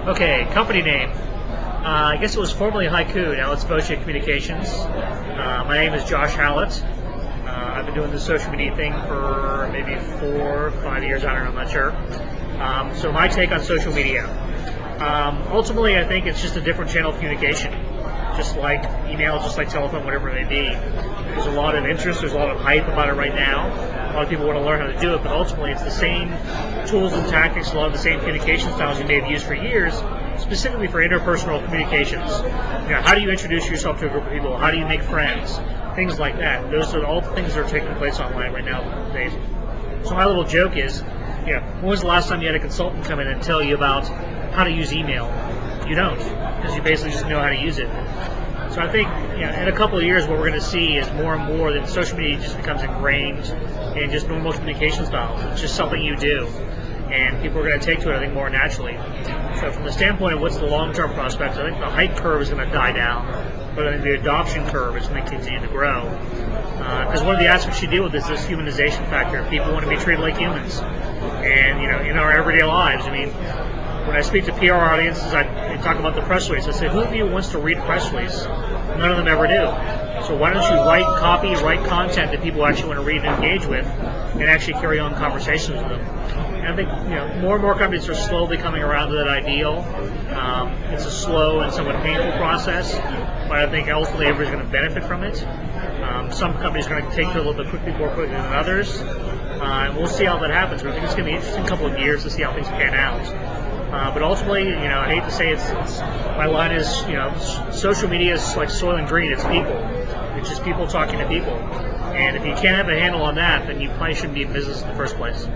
Okay, company name. I guess it was formerly Haiku, now it's Voce Communications. My name is Josh Hallett. I've been doing this social media thing for maybe 4 or 5 years, I don't know, I'm not sure. So my take on social media. Ultimately, I think it's just a different channel of communication. Just like email, just like telephone, whatever it may be. There's a lot of interest, there's a lot of hype about it right now. A lot of people want to learn how to do it, but ultimately it's the same tools and tactics, a lot of the same communication styles you may have used for years, specifically for interpersonal communications. How do you introduce yourself to a group of people? How do you make friends? Things like that. Those are all the things that are taking place online right now these days. So my little joke is, when was the last time you had a consultant come in and tell you about how to use email? You don't, because you basically just know how to use it. So I think in a couple of years what we're going to see is more and more that social media just becomes ingrained in just normal communication styles. It's just something you do, and people are going to take to it, I think, more naturally. So from the standpoint of what's the long-term prospects, I think the hype curve is going to die down, but I think the adoption curve is going to continue to grow. Because one of the aspects you deal with is this humanization factor. People want to be treated like humans. And, in our everyday lives, when I speak to PR audiences, I talk about the press release. I say, who of you wants to read a press release? None of them ever do. So why don't you write copy, write content that people actually want to read and engage with, and actually carry on conversations with them? And I think more and more companies are slowly coming around to that ideal. It's a slow and somewhat painful process, but I think ultimately everybody's going to benefit from it. Some companies are going to take to it a little bit more quickly than others, and we'll see how that happens. But I think it's going to be an interesting couple of years to see how things pan out. But ultimately, I hate to say it's my line is, social media is like soil and green. It's people. It's just people talking to people. And if you can't have a handle on that, then you probably shouldn't be in business in the first place.